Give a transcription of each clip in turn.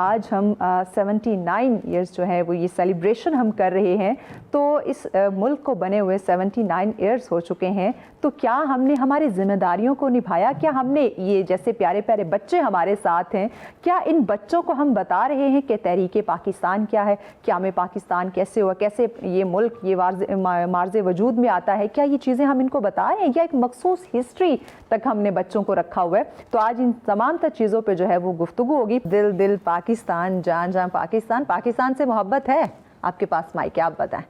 آج ہم 79 ایئرس جو ہے وہ یہ سیلیبریشن ہم کر رہے ہیں. تو اس ملک کو بنے ہوئے 79 ایئرس ہو چکے ہیں. تو کیا ہم نے ہماری ذمہ داریوں کو نبھایا؟ کیا ہم نے یہ جیسے پیارے پیارے بچے ہمارے ساتھ ہیں, کیا ان بچوں کو ہم بتا رہے ہیں کہ تحریک پاکستان کیا ہے, کیا ہمیں پاکستان کیسے ہوا, کیسے یہ ملک یہ مارز وجود میں آتا ہے, کیا یہ چیزیں ہم ان کو بتا رہے ہیں, یا ایک مخصوص ہسٹری تک ہم نے بچوں کو رکھا ہوا ہے؟ تو آج ان تمام تر چیزوں پہ جو ہے وہ گفتگو ہوگی. دل دل پاکستان, جان جان پاکستان. پاکستان سے محبت ہے آپ کے پاس مائک ہے, آپ بتائیں.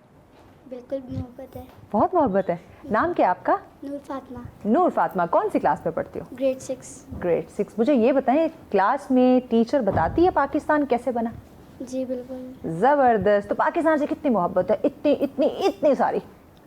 بالکل محبت ہے. بہت محبت ہے. نام کیا آپ کا؟ نور فاطمہ. نور فاطمہ. کون سی کلاس میں پڑھتی ہو؟ گریڈ 6. گریڈ 6. مجھے یہ بتائیں, کلاس میں ٹیچر بتاتی ہے پاکستان کیسے بنا؟ جی بالکل. زبردست. تو پاکستان سے کتنی محبت ہے؟ اتنی اتنی اتنی ساری.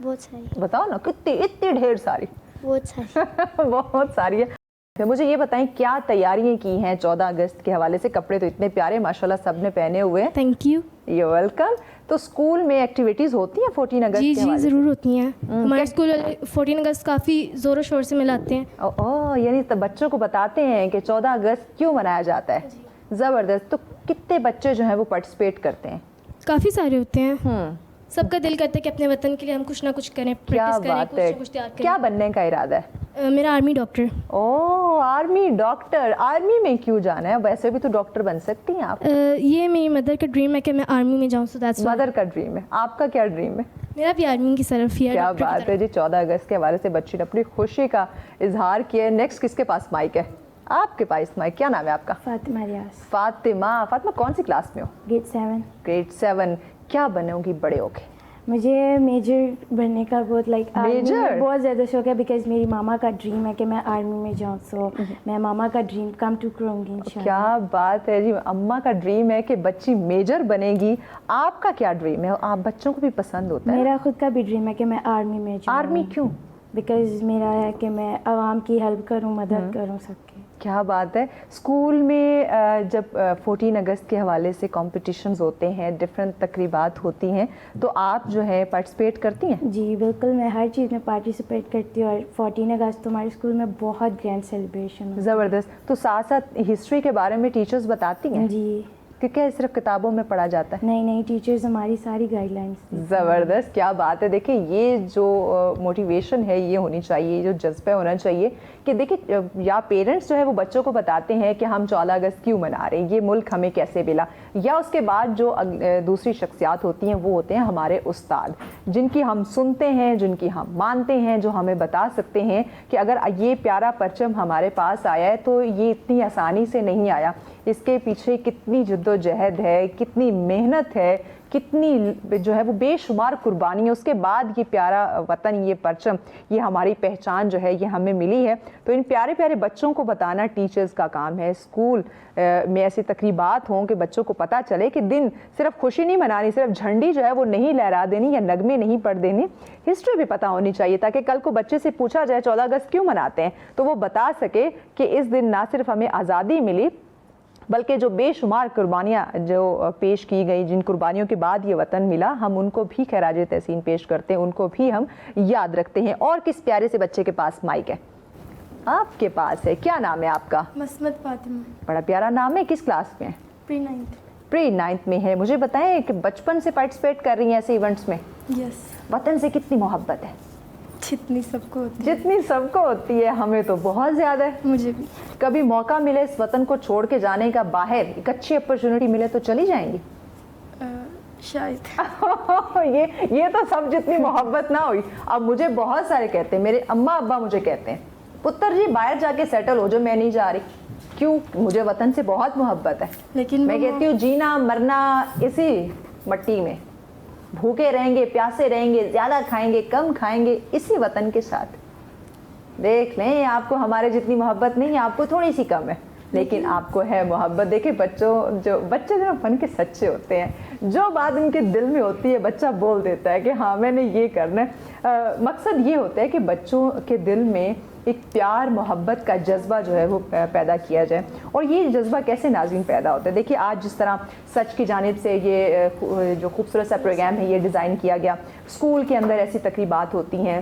بہت ساری. بتاؤ نا, کتنی اتنی ڈھیر ساری. بہت ساری. بہت ساری ہے. مجھے یہ بتائیں کیا تیاریاں کی ہیں 14 اگست کے حوالے سے؟ کپڑے تو اتنے پیارے ماشاءاللہ سب نے پہنے ہوئے ہیں. Thank you. You welcome. تو اسکول میں ایکٹیویٹیز ہوتی ہیں 14 اگست جی کے حوالے سے؟ ضرور ہوتی ہیں. ہمارے اسکول 14 اگست کافی زور و شور سے ملاتے ہیں. اوہ, یعنی بچوں کو بتاتے ہیں کہ 14 اگست کیوں منایا جاتا ہے. زبردست. تو کتنے بچے جو ہیں وہ پارٹیسپیٹ کرتے ہیں؟ کافی سارے ہوتے ہیں. سب کا دل کرتا ہے کہ اپنے وطن کے لیے ہم کچھ نہ کچھ کریں, پریکٹس کریں, کچھ نہ کچھ تیار کریں. کیا بننے کا ارادہ ہے؟ میرا آرمی ڈاکٹر. اوہ, آرمی ڈاکٹر. آرمی میں کیوں جانا ہے؟ ویسے بھی تو ڈاکٹر بن سکتی ہیں آپ. یہ میری مدر کا ڈریم ہے کہ میں آرمی میں جاؤں. مدر کا ڈریم ہے. آپ کا کیا ڈریم ہے؟ میرا بھی آرمی کی طرف ہی ہے. کیا بات ہے جی. 14 اگست کے حوالے سے بچی نے اپنی خوشی کا اظہار کیا ہے. نیکسٹ کس کے پاس مائک ہے؟ آپ کے پاس مائک. کیا نام ہے آپ کا؟ فاطمہ ریاض. فاطمہ. فاطمہ کون سی کلاس میں ہو؟ گریڈ 7. گریڈ 7. کیا بنو گی بڑے ہو کے؟ مجھے میجر بننے کا بہت میجر بہت زیادہ شوق ہے, بیکاز میری ماما کا ڈریم ہے کہ میں آرمی میں جاؤں. سو میں ماما کا ڈریم کم ٹو کروں گی انشاءاللہ. کیا بات ہے جی. اماں کا ڈریم ہے کہ بچی میجر بنے گی. آپ کا کیا ڈریم ہے؟ آپ بچوں کو بھی پسند ہوتا ہے؟ میرا خود کا بھی ڈریم ہے کہ میں آرمی میں جاؤں. آرمی کیوں؟ بیکاز میرا ہے کہ میں عوام کی ہیلپ کروں, مدد کروں سب کی. کیا بات ہے. اسکول میں جب 14 اگست کے حوالے سے کمپٹیشنز ہوتے ہیں, ڈفرینٹ تقریبات ہوتی ہیں, تو آپ جو ہے پارٹیسپیٹ کرتی ہیں؟ جی بالکل, میں ہر چیز میں پارٹیسپیٹ کرتی ہوں. اور 14 اگست ہمارے اسکول میں بہت گرینڈ سیلیبریشن. زبردست. تو ساتھ ساتھ ہسٹری کے بارے میں ٹیچرز بتاتی ہیں؟ جی. کہ کیا صرف کتابوں میں پڑھا جاتا ہے؟ نہیں ٹیچرز ہماری ساری گائیڈ لائنس. زبردست. کیا بات ہے. دیکھیں یہ جو موٹیویشن ہے یہ ہونی چاہیے, جو جذبہ ہونا چاہیے کہ دیکھیں یا پیرنٹس جو ہے وہ بچوں کو بتاتے ہیں کہ ہم 14 اگست کیوں منا رہے ہیں, یہ ملک ہمیں کیسے ملا, یا اس کے بعد جو دوسری شخصیات ہوتی ہیں وہ ہوتے ہیں ہمارے استاد, جن کی ہم سنتے ہیں, جن کی ہم مانتے ہیں, جو ہمیں بتا سکتے ہیں کہ اگر یہ پیارا پرچم ہمارے پاس آیا ہے تو یہ اتنی آسانی سے نہیں آیا, اس کے پیچھے کتنی جد و جہد ہے, کتنی محنت ہے, کتنی جو ہے وہ بے شمار قربانی ہے, اس کے بعد یہ پیارا وطن, یہ پرچم, یہ ہماری پہچان جو ہے یہ ہمیں ملی ہے. تو ان پیارے پیارے بچوں کو بتانا ٹیچرز کا کام ہے. اسکول میں ایسی تقریبات ہوں کہ بچوں کو پتہ چلے کہ دن صرف خوشی نہیں منانی, صرف جھنڈی جو ہے وہ نہیں لہرا دینی یا نغمے نہیں پڑھ دینے, ہسٹری بھی پتہ ہونی چاہیے تاکہ کل کو بچے سے پوچھا جائے 14 اگست کیوں مناتے ہیں تو وہ بتا سکے کہ اس دن نہ صرف ہمیں آزادی ملی بلکہ جو بے شمار قربانیاں جو پیش کی گئی, جن قربانیوں کے بعد یہ وطن ملا, ہم ان کو بھی خراج تحسین پیش کرتے ہیں, ان کو بھی ہم یاد رکھتے ہیں. اور کس پیارے سے بچے کے پاس مائک ہے؟ آپ کے پاس ہے. کیا نام ہے آپ کا؟ مسمت فاطمہ. بڑا پیارا نام ہے. کس کلاس میں؟ پری 9th. پری 9th میں ہے. مجھے بتائیں کہ بچپن سے پارٹیسپیٹ کر رہی ہیں ایسے ایونٹس میں؟ یس. وطن سے کتنی محبت ہے؟ جتنی سب کو ہوتی ہے. جتنی سب کو ہوتی ہے. ہمیں تو بہت زیادہ ہے. مجھے بھی. کبھی موقع ملے اس وطن کو چھوڑ کے جانے کا, باہر ایک اچھی اپرچونٹی ملے تو چلی جائیں گی؟ شاید. یہ تو سب جتنی محبت نہ ہوئی. اب مجھے بہت سارے کہتے ہیں, میرے اماں ابا مجھے کہتے ہیں پتر جی باہر جا کے سیٹل ہو جو, میں نہیں جا رہی. کیوں؟ مجھے وطن سے بہت محبت ہے. لیکن میں کہتی ہوں جینا مرنا اسی مٹی میں, بھوکے رہیں گے, پیاسے رہیں گے, زیادہ کھائیں گے, کم کھائیں گے, اسی وطن کے ساتھ. دیکھ لیں آپ کو ہمارے جتنی محبت نہیں ہے, آپ کو تھوڑی سی کم ہے, لیکن آپ کو ہے محبت. دیکھیں بچے جو فن کے سچے ہوتے ہیں, جو بات ان کے دل میں ہوتی ہے بچہ بول دیتا ہے کہ ہاں میں نے یہ کرنا ہے. مقصد یہ ہوتا ہے کہ بچوں کے دل میں ایک پیار محبت کا جذبہ جو ہے وہ پیدا کیا جائے. اور یہ جذبہ کیسے ناظرین پیدا ہوتا ہے؟ دیکھیے آج جس طرح سچ کی جانب سے یہ جو خوبصورت سا پروگرام ہے یہ ڈیزائن کیا گیا, اسکول کے اندر ایسی تقریبات ہوتی ہیں,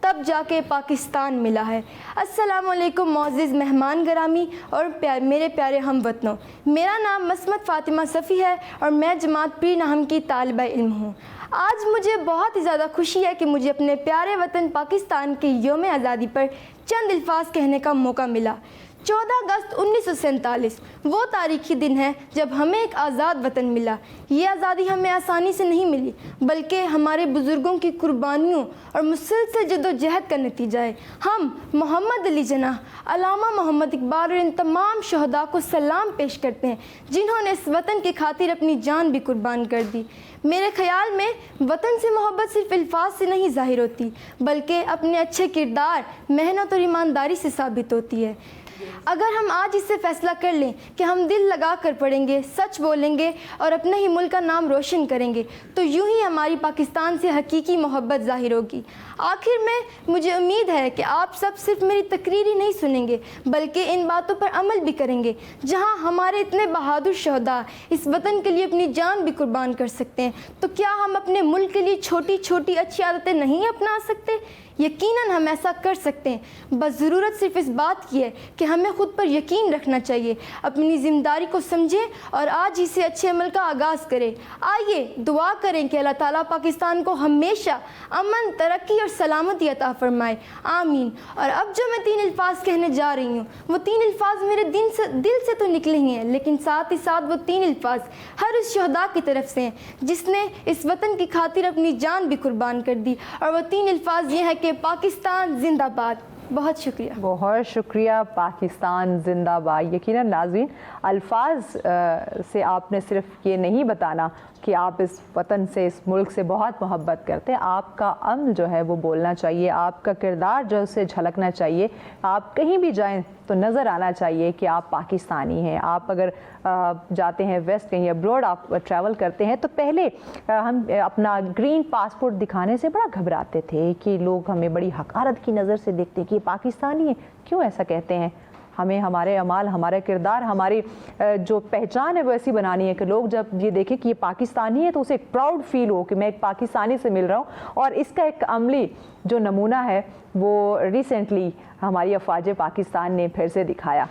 تب جا کے پاکستان ملا ہے۔ السلام علیکم معزز مہمان گرامی اور میرے پیارے ہم وطنوں، میرا نام مسمت فاطمہ صفی ہے اور میں جماعت پیر ناہم کی طالبہ علم ہوں۔ آج مجھے بہت ہی زیادہ خوشی ہے کہ مجھے اپنے پیارے وطن پاکستان کے یوم آزادی پر چند الفاظ کہنے کا موقع ملا۔ 14 اگست 1947 وہ تاریخی دن ہے جب ہمیں ایک آزاد وطن ملا۔ یہ آزادی ہمیں آسانی سے نہیں ملی بلکہ ہمارے بزرگوں کی قربانیوں اور مسلسل جدوجہد کا نتیجہ ہے۔ ہم محمد علی جناح، علامہ محمد اقبال اور ان تمام شہداء کو سلام پیش کرتے ہیں جنہوں نے اس وطن کی خاطر اپنی جان بھی قربان کر دی۔ میرے خیال میں وطن سے محبت صرف الفاظ سے نہیں ظاہر ہوتی بلکہ اپنے اچھے کردار، محنت اور ایمانداری سے ثابت ہوتی ہے۔ اگر ہم آج اس سے فیصلہ کر لیں کہ ہم دل لگا کر پڑھیں گے، سچ بولیں گے اور اپنے ہی ملک کا نام روشن کریں گے تو یوں ہی ہماری پاکستان سے حقیقی محبت ظاہر ہوگی۔ آخر میں مجھے امید ہے کہ آپ سب صرف میری تقریر ہی نہیں سنیں گے بلکہ ان باتوں پر عمل بھی کریں گے۔ جہاں ہمارے اتنے بہادر شہداء اس وطن کے لیے اپنی جان بھی قربان کر سکتے ہیں تو کیا ہم اپنے ملک کے لیے چھوٹی چھوٹی اچھی عادتیں نہیں اپنا سکتے؟ یقیناً ہم ایسا کر سکتے ہیں، بس ضرورت صرف اس بات کی ہے کہ ہمیں خود پر یقین رکھنا چاہیے، اپنی ذمہ داری کو سمجھیں اور آج ہی سے اچھے عمل کا آغاز کریں۔ آئیے دعا کریں کہ اللہ تعالیٰ پاکستان کو ہمیشہ امن، ترقی اور سلامتی عطا فرمائے، آمین۔ اور اب جو میں 3 الفاظ کہنے جا رہی ہوں وہ 3 الفاظ میرے دل سے تو نکلے ہی ہیں لیکن ساتھ ہی ساتھ وہ 3 الفاظ ہر اس شہداء کی طرف سے ہیں جس نے اس وطن کی خاطر اپنی جان بھی قربان کر دی، اور وہ 3 الفاظ یہ ہیں کہ پاکستان زندہ باد۔ بہت شکریہ۔ بہت شکریہ۔ پاکستان زندہ باد۔ یقیناً ناظرین، الفاظ سے آپ نے صرف یہ نہیں بتانا کہ آپ اس وطن سے، اس ملک سے بہت محبت کرتے ہیں، آپ کا عمل جو ہے وہ بولنا چاہیے، آپ کا کردار جو اسے جھلکنا چاہیے۔ آپ کہیں بھی جائیں تو نظر آنا چاہیے کہ آپ پاکستانی ہیں۔ آپ اگر جاتے ہیں ویسٹ، کہیں ابروڈ آپ ٹریول کرتے ہیں تو پہلے ہم اپنا گرین پاسپورٹ دکھانے سے بڑا گھبراتے تھے کہ لوگ ہمیں بڑی حقارت کی نظر سے دیکھتے ہیں کہ یہ پاکستانی ہے۔ کیوں ایسا کہتے ہیں؟ ہمیں ہمارے اعمال، ہمارا کردار، ہماری جو پہچان ہے وہ ایسی بنانی ہے کہ لوگ جب یہ دیکھیں کہ یہ پاکستانی ہے تو اسے ایک پراؤڈ فیل ہو کہ میں ایک پاکستانی سے مل رہا ہوں۔ اور اس کا ایک عملی جو نمونہ ہے وہ ریسنٹلی ہماری افواج پاکستان نے پھر سے دکھایا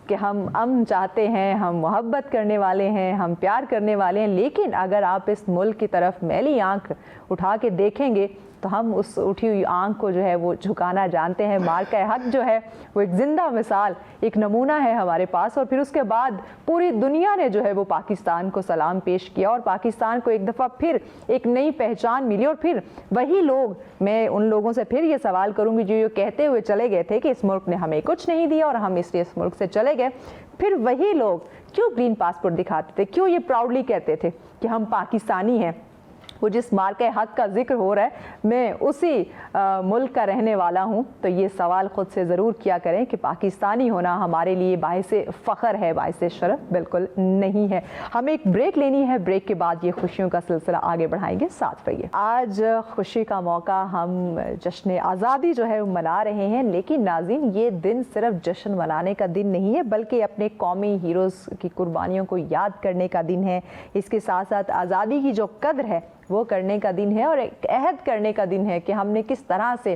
کہ ہم امن چاہتے ہیں، ہم محبت کرنے والے ہیں، ہم پیار کرنے والے ہیں، لیکن اگر آپ اس ملک کی طرف میلی آنکھ اٹھا کے دیکھیں گے تو ہم اس اٹھی ہوئی آنکھ کو جو ہے وہ جھکانا جانتے ہیں۔ مارکہ حق جو ہے وہ ایک زندہ مثال، ایک نمونہ ہے ہمارے پاس، اور پھر اس کے بعد پوری دنیا نے جو ہے وہ پاکستان کو سلام پیش کیا اور پاکستان کو ایک دفعہ پھر ایک نئی پہچان ملی۔ اور پھر وہی لوگ، میں ان لوگوں سے پھر یہ سوال کروں گی جو یہ کہتے ہوئے چلے گئے تھے کہ اس ملک نے ہمیں کچھ نہیں دیا اور ہم اس لیے اس ملک سے چلے گئے، پھر وہی لوگ کیوں گرین پاسپورٹ دکھاتے تھے؟ کیوں یہ پراؤڈلی کہتے تھے کہ ہم پاکستانی ہیں؟ وہ جس مارکہ حق کا ذکر ہو رہا ہے میں اسی ملک کا رہنے والا ہوں، تو یہ سوال خود سے ضرور کیا کریں کہ پاکستانی ہونا ہمارے لیے باعث فخر ہے، باعث شرف بالکل نہیں ہے۔ ہمیں ایک بریک لینی ہے، بریک کے بعد یہ خوشیوں کا سلسلہ آگے بڑھائیں گے، ساتھ رہیے۔ آج خوشی کا موقع، ہم جشن آزادی جو ہے منا رہے ہیں، لیکن ناظرین یہ دن صرف جشن منانے کا دن نہیں ہے بلکہ اپنے قومی ہیروز کی قربانیوں کو یاد کرنے کا دن ہے۔ اس کے ساتھ ساتھ آزادی کی جو قدر ہے وہ کرنے کا دن ہے اور ایک عہد کرنے کا دن ہے کہ ہم نے کس طرح سے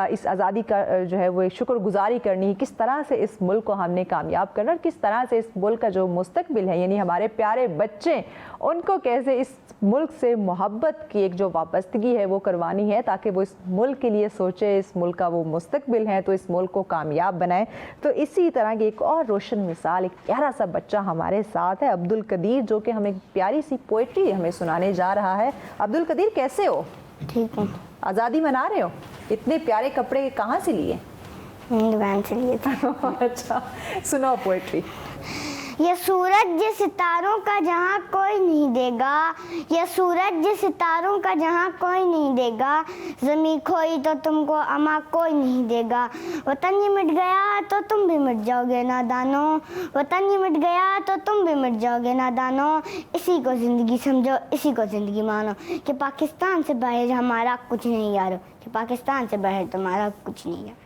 اس آزادی کا جو ہے وہ شکر گزاری کرنی ہے، کس طرح سے اس ملک کو ہم نے کامیاب کرنا، اور کس طرح سے اس ملک کا جو مستقبل ہے یعنی ہمارے پیارے بچے، ان کو کیسے اس ملک سے محبت کی ایک جو وابستگی ہے وہ کروانی ہے تاکہ وہ اس ملک کے لیے سوچے، اس ملک کا وہ مستقبل ہے تو اس ملک کو کامیاب بنائے۔ تو اسی طرح کی ایک اور روشن مثال، ایک پیارا سا بچہ ہمارے ساتھ ہے، عبدالقدیر، جو کہ ہمیں پیاری سی پوئٹری ہمیں سنانے جا رہا ہے۔ عبدالقدیر کیسے ہو؟ ٹھیک ہوں۔ آزادی منا رہے ہو؟ اتنے پیارے کپڑے کہاں سے لیے؟ دکان سے لیے تھے۔ اچھا، سنو پوئٹری۔ یہ سورج یہ ستاروں کا جہاں کوئی نہیں دے گا، یہ سورج یہ ستاروں کا جہاں کوئی نہیں دے گا، زمین کھوئی تو تم کو اما کوئی نہیں دے گا، وطن یہ مٹ گیا تو تم بھی مٹ جاؤ گے نادانوں، وطن یہ مٹ گیا تو تم بھی مٹ جاؤ گے نادانوں، اسی کو زندگی سمجھو، اسی کو زندگی مانو، کہ پاکستان سے باہر ہمارا کچھ نہیں یارو، کہ پاکستان سے باہر تمہارا کچھ نہیں یارو۔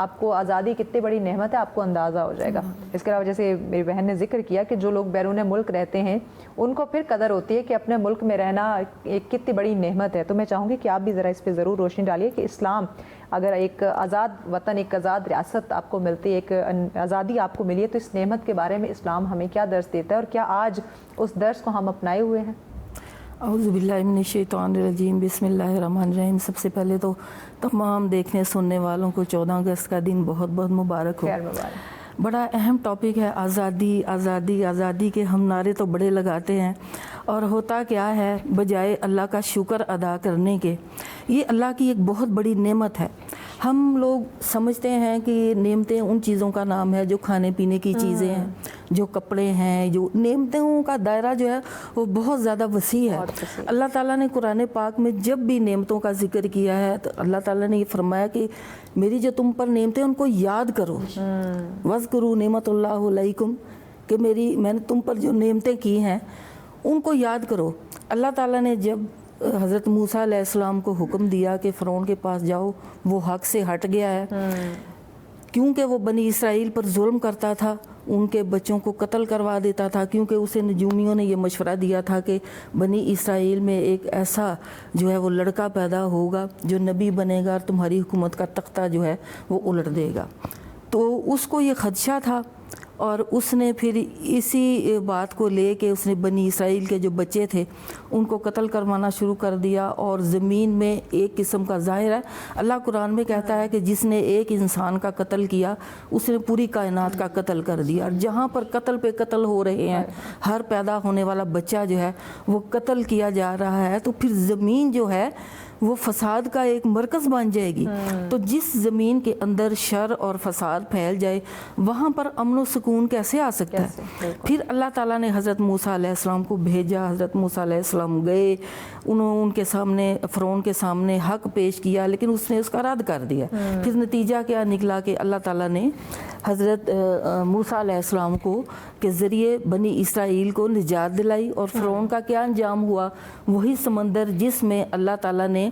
آپ کو آزادی کتنی بڑی نعمت ہے آپ کو اندازہ ہو جائے گا. اس کے علاوہ جیسے میری بہن نے ذکر کیا کہ جو لوگ بیرون ملک رہتے ہیں ان کو پھر قدر ہوتی ہے کہ اپنے ملک میں رہنا ایک کتنی بڑی نعمت ہے. تو میں چاہوں گی کہ آپ بھی ذرا اس پہ ضرور روشنی ڈالیے کہ اسلام اگر ایک آزاد وطن، ایک آزاد ریاست آپ کو ملتی ہے، ایک آزادی آپ کو ملی ہے، تو اس نعمت کے بارے میں اسلام ہمیں کیا درس دیتا ہے اور کیا آج اس درس کو ہم اپنائے ہوئے ہیں؟ اعوذ باللہ من الشیطان الرجیم، بسم اللہ الرحمن الرحیم. سب سے پہلے تو تمام دیکھنے سننے والوں کو 14 اگست کا دن بہت بہت مبارک ہو. خیر مبارک. بڑا اہم ٹاپک ہے آزادی آزادی آزادی کے. ہم نعرے تو بڑے لگاتے ہیں اور ہوتا کیا ہے بجائے اللہ کا شکر ادا کرنے کے. یہ اللہ کی ایک بہت بڑی نعمت ہے. ہم لوگ سمجھتے ہیں کہ نعمتیں ان چیزوں کا نام ہے جو کھانے پینے کی چیزیں ہیں، جو کپڑے ہیں، جو نعمتوں کا دائرہ جو ہے وہ بہت زیادہ وسیع ہے. اللہ تعالیٰ نے قرآن پاک میں جب بھی نعمتوں کا ذکر کیا ہے تو اللہ تعالیٰ نے یہ فرمایا کہ میری جو تم پر نعمتیں ان کو یاد کرو. وَاذْكُرُوا نعمت اللہ علیکم، کہ میں نے تم پر جو نعمتیں کی ہیں ان کو یاد کرو. اللہ تعالیٰ نے جب حضرت موسیٰ علیہ السلام کو حکم دیا کہ فرعون کے پاس جاؤ، وہ حق سے ہٹ گیا ہے کیونکہ وہ بنی اسرائیل پر ظلم کرتا تھا، ان کے بچوں کو قتل کروا دیتا تھا، کیونکہ اسے نجومیوں نے یہ مشورہ دیا تھا کہ بنی اسرائیل میں ایک ایسا جو ہے وہ لڑکا پیدا ہوگا جو نبی بنے گا اور تمہاری حکومت کا تختہ جو ہے وہ الٹ دے گا. تو اس کو یہ خدشہ تھا اور اس نے پھر اسی بات کو لے کے اس نے بنی اسرائیل کے جو بچے تھے ان کو قتل کروانا شروع کر دیا. اور زمین میں ایک قسم کا ظاہر ہے، اللہ قرآن میں کہتا ہے کہ جس نے ایک انسان کا قتل کیا اس نے پوری کائنات کا قتل کر دیا. اور جہاں پر قتل پہ قتل ہو رہے ہیں، ہر پیدا ہونے والا بچہ جو ہے وہ قتل کیا جا رہا ہے، تو پھر زمین جو ہے وہ فساد کا ایک مرکز بن جائے گی. تو جس زمین کے اندر شر اور فساد پھیل جائے وہاں پر امن و سکون کیسے آ سکتا ہے؟ پھر اللہ تعالیٰ نے حضرت موسیٰ علیہ السلام کو بھیجا. حضرت موسیٰ علیہ السلام گئے، ان کے سامنے فرعون کے سامنے حق پیش کیا، لیکن اس نے اس کا رد کر دیا. پھر نتیجہ کیا نکلا کہ اللہ تعالیٰ نے حضرت موسیٰ علیہ السلام کو کے ذریعے بنی اسرائیل کو نجات دلائی. اور فرعون کا کیا انجام ہوا؟ وہی سمندر جس میں اللہ تعالیٰ نے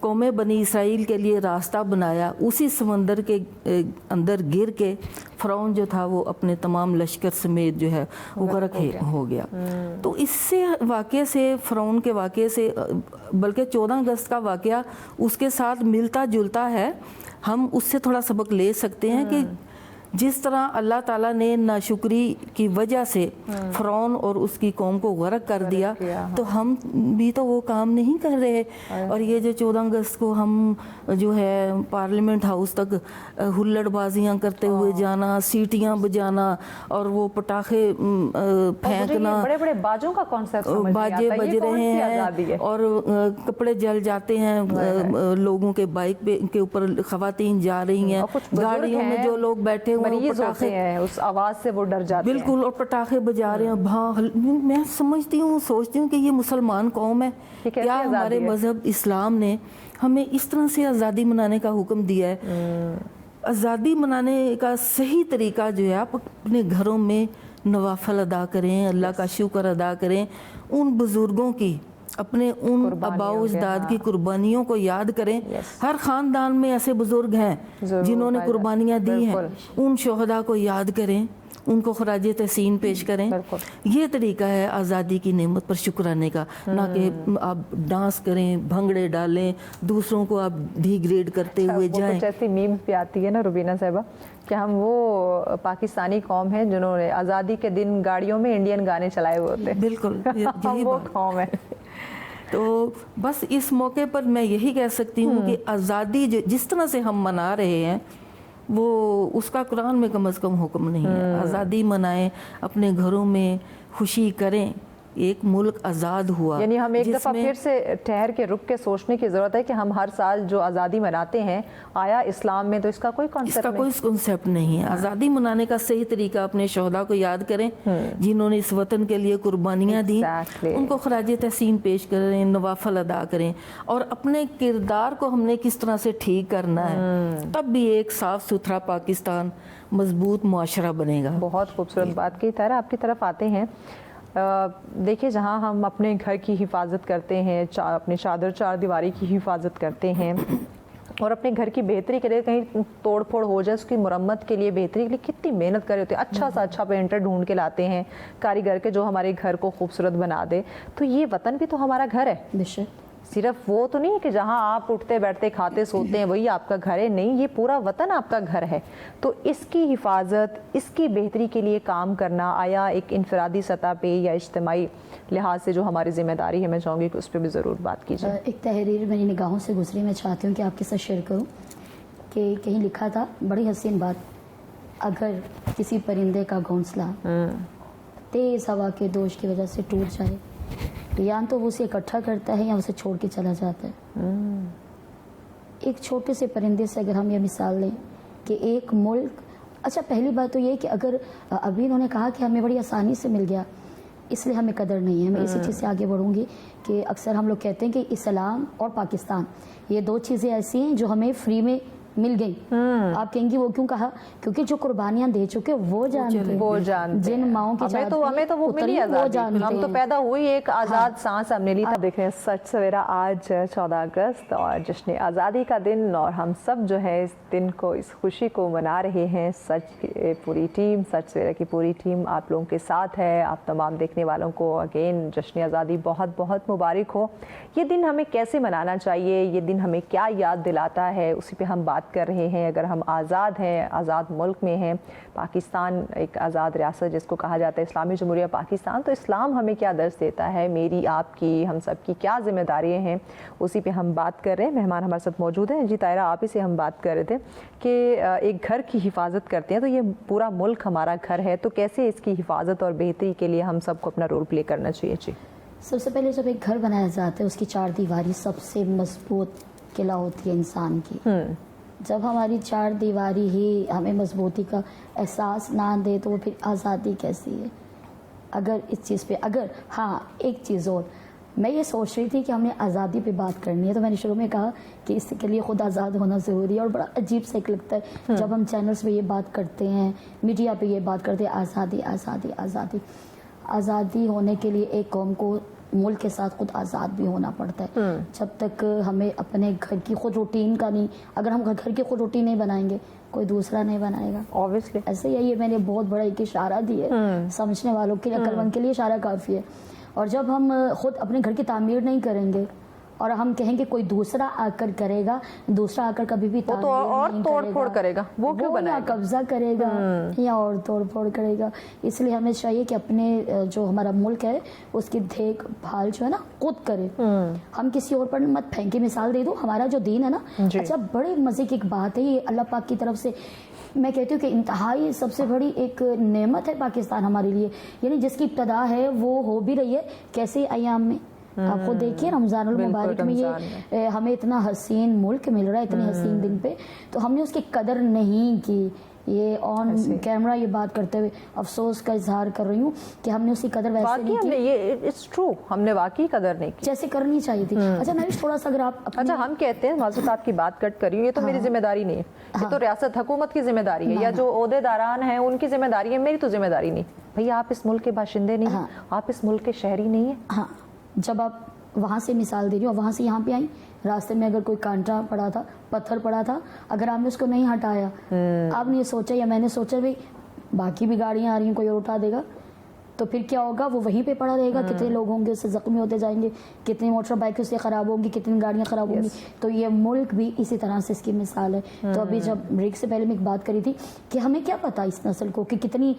قوم بنی اسرائیل کے لیے راستہ بنایا، اسی سمندر کے اندر گر کے فرعون جو تھا وہ اپنے تمام لشکر سمیت جو ہے وہ غرق ہو گیا. تو اس سے واقعے سے، فرعون کے واقعے سے، بلکہ 14 اگست کا واقعہ اس کے ساتھ ملتا جلتا ہے. ہم اس سے تھوڑا سبق لے سکتے ہیں کہ جس طرح اللہ تعالیٰ نے ناشکری کی وجہ سے فرعون اور اس کی قوم کو غرق کر دیا، تو ہم بھی تو وہ کام نہیں کر رہے. اور یہ جو 14 اگست کو ہم جو ہے پارلیمنٹ ہاؤس تک ہلڑ بازیاں کرتے ہوئے جانا، سیٹیاں بجانا اور وہ پٹاخے پھینکنا، بڑے بڑے باجوں کا کانسیپٹ باجے بج رہے ہیں اور کپڑے جل جاتے ہیں لوگوں کے، بائک پہ کے اوپر خواتین جا رہی ہیں، گاڑیوں میں جو لوگ بیٹھے مریض ہوتے ہیں اس آواز سے وہ ڈر جاتے ہیں. بالکل، اور پٹاخے بجا رہے ہیں. میں سمجھتی ہوں، سوچتی ہوں کہ یہ مسلمان قوم ہے، کیا ہمارے مذہب اسلام نے ہمیں اس طرح سے آزادی منانے کا حکم دیا ہے؟ آزادی منانے کا صحیح طریقہ جو ہے آپ اپنے گھروں میں نوافل ادا کریں، اللہ کا شکر ادا کریں، ان بزرگوں کی، اپنے ان آباء و اجداد کی قربانیوں کو یاد کریں. ہر خاندان میں ایسے بزرگ ہیں جنہوں نے قربانیاں دی ہیں، ان شہداء کو یاد کریں، ان کو خراج تحسین پیش کریں. یہ طریقہ ہے آزادی کی نعمت پر شکرانے کا، نہ کہ آپ ڈانس کریں، بھنگڑے ڈالیں، دوسروں کو آپ ڈی گریڈ کرتے ہوئے جائیں. کچھ ایسی میمز بھی آتی ہے نا روبینہ صاحبہ کہ ہم وہ پاکستانی قوم ہیں جنہوں نے آزادی کے دن گاڑیوں میں انڈین گانے چلائے ہوئے ہوتے ہیں. بالکل، یہی وہ قوم ہے. تو بس اس موقع پر میں یہی کہہ سکتی ہوں کہ آزادی جس طرح سے ہم منا رہے ہیں وہ اس کا قرآن میں کم از کم حکم نہیں ہے. آزادی منائیں، اپنے گھروں میں خوشی کریں. ایک ملک آزاد ہوا، یعنی ہم ایک دفعہ پھر سے ٹھہر کے رک کے سوچنے کی ضرورت ہے کہ ہم ہر سال جو آزادی مناتے ہیں آیا اسلام میں تو اس کا کوئی کانسیپٹ نہیں ہے. آزادی منانے کا صحیح طریقہ اپنے شہداء کو یاد کریں جنہوں نے اس وطن کے لیے قربانیاں دیں، ان کو خراج تحسین پیش کریں، نوافل ادا کریں، اور اپنے کردار کو ہم نے کس طرح سے ٹھیک کرنا ہے، تب بھی ایک صاف ستھرا پاکستان، مضبوط معاشرہ بنے گا. بہت خوبصورت بات کی. طاہرہ آپ کی طرف آتے ہیں. دیکھیں جہاں ہم اپنے گھر کی حفاظت کرتے ہیں، اپنے چادر چار دیواری کی حفاظت کرتے ہیں، اور اپنے گھر کی بہتری کے لیے کہیں توڑ پھوڑ ہو جائے اس کی مرمت کے لیے بہتری کے لیے کتنی محنت کر رہے ہوتے ہیں, اچھا سا اچھا پینٹر ڈھونڈ کے لاتے ہیں, کاریگر کے جو ہمارے گھر کو خوبصورت بنا دے. تو یہ وطن بھی تو ہمارا گھر ہے, بے شک. صرف وہ تو نہیں ہے کہ جہاں آپ اٹھتے بیٹھتے کھاتے سوتے ہیں وہی آپ کا گھر ہے, نہیں, یہ پورا وطن آپ کا گھر ہے. تو اس کی حفاظت, اس کی بہتری کے لیے کام کرنا آیا ایک انفرادی سطح پہ یا اجتماعی لحاظ سے جو ہماری ذمہ داری ہے, میں چاہوں گی کہ اس پہ بھی ضرور بات کیجیے. ایک تحریر میری نگاہوں سے گزری, میں چاہتی ہوں کہ آپ کے ساتھ شیئر کروں کہ کہیں لکھا تھا, بڑی حسین بات, اگر کسی پرندے کا گھونسلہ تیز ہوا کے دوش کی وجہ سے ٹوٹ جائے, یا تو وہ اسے اکٹھا کرتا ہے یا اسے چھوڑ کے چلا جاتا ہے. ایک چھوٹے سے پرندے سے اگر ہم یہ مثال لیں کہ ایک ملک, اچھا پہلی بات تو یہ کہ اگر ابھی انہوں نے کہا کہ ہمیں بڑی آسانی سے مل گیا اس لیے ہمیں قدر نہیں ہے, میں اسی چیز سے آگے بڑھوں گی کہ اکثر ہم لوگ کہتے ہیں کہ اسلام اور پاکستان یہ دو چیزیں ایسی ہیں جو ہمیں فری میں مل گئی. آپ کہیں گی وہ کیوں کہا, کیونکہ جو قربانیاں دے چکے وہ جانتے, جن ماؤں کی ہمیں تو وہ ملی آزادی, ہم تو پیدا ہوئی ایک آزاد سانس ہم نے لی. دیکھ رہے ہیں سچ سویرا, آج 14 اگست اور جشن آزادی کا دن, اور ہم سب جو ہے اس دن کو, اس خوشی کو منا رہے ہیں. سچ کی پوری ٹیم, سچ سویرا کی پوری ٹیم آپ لوگوں کے ساتھ ہے. آپ تمام دیکھنے والوں کو اگین جشن آزادی بہت بہت مبارک ہو. یہ دن ہمیں کیسے منانا چاہیے, یہ دن ہمیں کیا یاد دلاتا ہے, اسی پہ ہم بات کر رہے ہیں. اگر ہم آزاد ہیں, آزاد ملک میں ہیں, پاکستان ایک آزاد ریاست جس کو کہا جاتا ہے اسلامی جمہوریہ پاکستان, تو اسلام ہمیں کیا درس دیتا ہے, میری آپ کی ہم سب کی کیا ذمہ داریاں ہیں, اسی پہ ہم بات کر رہے ہیں. مہمان ہمارے ساتھ موجود ہیں. جی طاہرہ, آپ ہی سے ہم بات کر رہے تھے کہ ایک گھر کی حفاظت کرتے ہیں تو یہ پورا ملک ہمارا گھر ہے, تو کیسے اس کی حفاظت اور بہتری کے لیے ہم سب کو اپنا رول پلے کرنا چاہیے. جی, سب سے پہلے جب ایک گھر بنایا جاتا ہے اس کی 4 دیواری سب سے مضبوط قلعہ ہوتی ہے انسان کی. جب ہماری 4 دیواری ہی ہمیں مضبوطی کا احساس نہ دے تو وہ پھر آزادی کیسی ہے. اگر اس چیز پہ, اگر ہاں ایک چیز اور, میں یہ سوچ رہی تھی کہ ہم نے آزادی پہ بات کرنی ہے, تو میں نے شروع میں کہا کہ اس کے لیے خود آزاد ہونا ضروری ہے, اور بڑا عجیب سا ایک لگتا ہے جب ہم چینلز پہ یہ بات کرتے ہیں, میڈیا پہ یہ بات کرتے ہیں, آزادی آزادی آزادی. آزادی ہونے کے لیے ایک قوم کو ملک کے ساتھ خود آزاد بھی ہونا پڑتا ہے. جب تک ہمیں اپنے گھر کی خود روٹین کا نہیں, اگر ہم گھر کی خود روٹین نہیں بنائیں گے کوئی دوسرا نہیں بنائے گا. obviously ایسے ہی یہ میں نے بہت بڑا ایک اشارہ دی ہے, سمجھنے والوں کے لیے, عقل مند کے لیے اشارہ کافی ہے. اور جب ہم خود اپنے گھر کی تعمیر نہیں کریں گے اور ہم کہیں گے کوئی دوسرا آ کر کرے گا, دوسرا آ کر کبھی بھی وہ تو اور توڑ پھوڑ کرے گا, وہ کیوں بنائے گا, قبضہ کرے گا یا اور توڑ پھوڑ کرے گا. اس لیے ہمیں چاہیے کہ اپنے جو ہمارا ملک ہے اس کی دیکھ بھال جو ہے نا خود کرے. ہم کسی اور پر مت پھینکے. مثال دے دوں, ہمارا جو دین ہے نا, اچھا بڑے مزے کی ایک بات ہے, یہ اللہ پاک کی طرف سے میں کہتی ہوں کہ انتہائی سب سے بڑی ایک نعمت ہے پاکستان ہمارے لیے, یعنی جس کی ابتدا ہے وہ ہو بھی رہی ہے. کیسے ایام میں آپ خود دیکھیے, رمضان المبارک میں یہ ہمیں اتنا حسین ملک مل رہا ہے اتنے حسین دن پہ, تو ہم نے اس کی قدر نہیں کی. یہ آن کیمرہ یہ بات کرتے ہوئے افسوس کا اظہار کر رہی ہوں کہ ہم نے اس کی قدر ویسے نہیں کی. یہ اٹس ٹرو, ہم نے واقعی قدر نہیں کی جیسے کرنی چاہیے تھی. اچھا میں بھی تھوڑا سا, اگر آپ اچھا ہم کہتے ہیں, معذرت آپ کی بات کٹ کری ہوں, یہ تو میری ذمہ داری نہیں ہے, یہ تو ریاست حکومت کی ذمہ داری ہے, یا جو عہدے داران ہیں ان کی ذمہ داری ہے, میری تو ذمہ داری نہیں. بھیا آپ اس ملک کے باشندے نہیں ہیں, آپ اس ملک کے شہری نہیں ہیں. ہاں, جب آپ وہاں سے مثال دے رہی ہو, وہاں سے یہاں پہ آئی, راستے میں اگر کوئی کانٹا پڑا تھا, پتھر پڑا تھا, اگر آپ نے اس کو نہیں ہٹایا, آپ نے یہ سوچا یا میں نے سوچا بھی باقی بھی گاڑیاں آ رہی ہیں کوئی اور اٹھا دے گا, تو پھر کیا ہوگا, وہ وہیں پہ پڑا رہے گا. کتنے لوگ ہوں گے اس سے زخمی ہوتے جائیں گے, کتنی موٹر بائک اس سے خراب ہوں گی, کتنی گاڑیاں خراب ہوں گی. تو یہ ملک بھی اسی طرح سے اس کی مثال ہے. تو ابھی جب بریک سے پہلے میں ایک بات کری تھی کہ ہمیں کیا پتا اس نسل کو کہ کتنی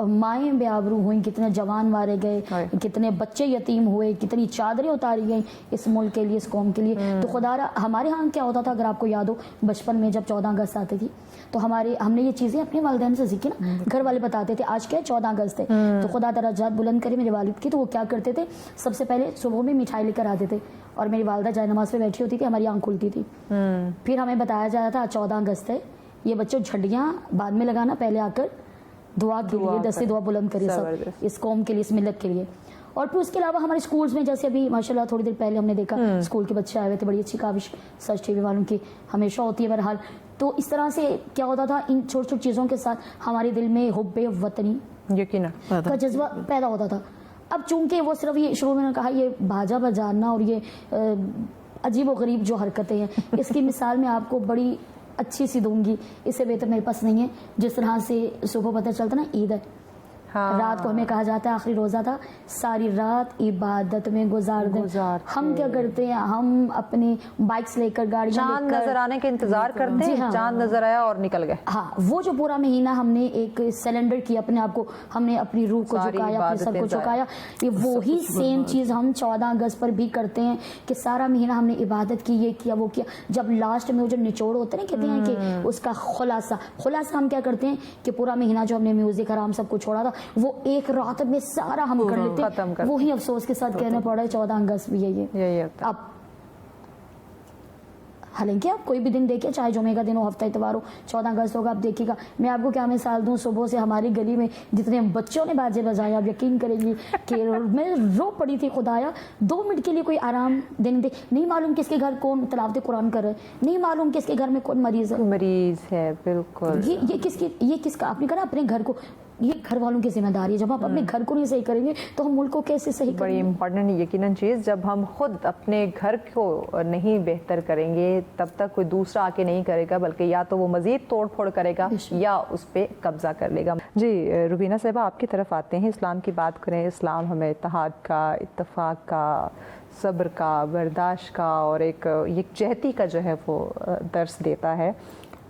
مائیں بے آبرو ہوئیں, کتنے جوان مارے گئے, کتنے بچے یتیم ہوئے, کتنی چادریں اتاری گئیں اس ملک کے لیے, اس قوم کے لیے. تو خدا ہمارے ہاں کیا ہوتا تھا, اگر آپ کو یاد ہو بچپن میں جب 14 اگست آتی تھی تو ہم نے یہ چیزیں اپنے والدین سے سیکھی نا, گھر والے بتاتے تھے آج کیا 14 اگست ہے, تو خدا درجات بلند کرے میرے والد کی, تو وہ کیا کرتے تھے, سب سے پہلے صبح میں مٹھائی لے کر آتے تھے, اور میری والدہ جائے نماز پہ بیٹھی ہوتی تھی, ہماری آنکھ کھلتی تھی, پھر ہمیں بتایا جاتا تھا 14 اگست ہے, یہ بچوں جھنڈیاں بعد میں لگانا, پہلے آ کر دعا کے لیے دستے دعا بلند کرے سب اس قوم کے لیے, اس ملت کے لیے. اور پھر اس کے علاوہ ہمارے اسکولس میں, جیسے ابھی ماشاء اللہ تھوڑی دیر پہلے ہم نے دیکھا اسکول کے بچے آئے ہوئے تھے, بڑی اچھی کاوش سچ ٹی وی والوں کی ہمیشہ ہوتی ہے بہرحال. تو اس طرح سے کیا ہوتا تھا, ان چھوٹی چھوٹی چیزوں کے ساتھ ہمارے دل میں حب وطنی کا جذبہ پیدا ہوتا تھا. اب چونکہ وہ صرف یہ شروع میں نے کہا یہ باجا بجانا اور یہ عجیب و غریب جو حرکتیں ہیں، اس کی مثال میں آپ کو بڑی اچھی سی دوں گی، اس سے بہتر میرے پاس نہیں ہے. جس طرح سے صبح پتہ چلتا نا عید ہے، رات کو ہمیں کہا جاتا ہے آخری روزہ تھا، ساری رات عبادت میں گزار دیں. ہم کیا کرتے ہیں، ہم اپنی بائکس لے کر، گاڑیاں چاند نظر آنے کے انتظار کرتے ہیں، چاند نظر آیا اور نکل گئے. ہاں، وہ جو پورا مہینہ ہم نے ایک سیلنڈر کیا اپنے آپ کو، ہم نے اپنی روح کو جھکایا، اپنے سر کو جھکایا. یہ وہی سیم چیز ہم 14 اگست پر بھی کرتے ہیں کہ سارا مہینہ ہم نے عبادت کی، یہ کیا وہ کیا. جب لاسٹ میں وہ جو نچوڑ ہوتا ہے نا، کہتے ہیں کہ اس کا خلاصہ ہم کیا کرتے ہیں کہ پورا مہینہ جو ہم نے میوزک حرام سب کچھ چھوڑا تھا، وہ ایک رات میں سارا ہم کر لیتے ہیں. وہی افسوس کے ساتھ کہنا پڑا ہے 14 اگست بھی ہے. اب حالانکہ آپ کوئی بھی دن دیکھیں، چاہے جمعے کا دن ہو، ہفتہ اتوار ہو، 14 اگست ہوگا آپ دیکھیے گا. میں آپ کو کیا مثال دوں، صبح سے ہماری گلی میں جتنے بچوں نے باجے بجایا، آپ یقین کریں گی کہ میں رو پڑی تھی. خدایا 2 منٹ کے لیے کوئی آرام دینے دے. نہیں معلوم کس کے گھر کون تلاوت قرآن کر رہا ہے، نہیں معلوم کس کے گھر میں کون مریض ہے. بالکل. یہ کس کا، آپ نے کہا اپنے گھر کو، یہ گھر والوں کی ذمہ داری ہے. جب ہم اپنے گھر کو نہیں صحیح کریں گے تو ہم ملک کو کیسے صحیح کریں گے؟ بڑی امپورٹنٹ یقیناً چیز، جب ہم خود اپنے گھر کو نہیں بہتر کریں گے تب تک کوئی دوسرا آ کے نہیں کرے گا، بلکہ یا تو وہ مزید توڑ پھوڑ کرے گا یا اس پہ قبضہ کر لے گا. جی روبینہ صاحبہ، آپ کی طرف آتے ہیں. اسلام کی بات کریں، اسلام ہمیں اتحاد کا، اتفاق کا، صبر کا، برداشت کا اور ایک یکجہتی کا جو ہے وہ درس دیتا ہے.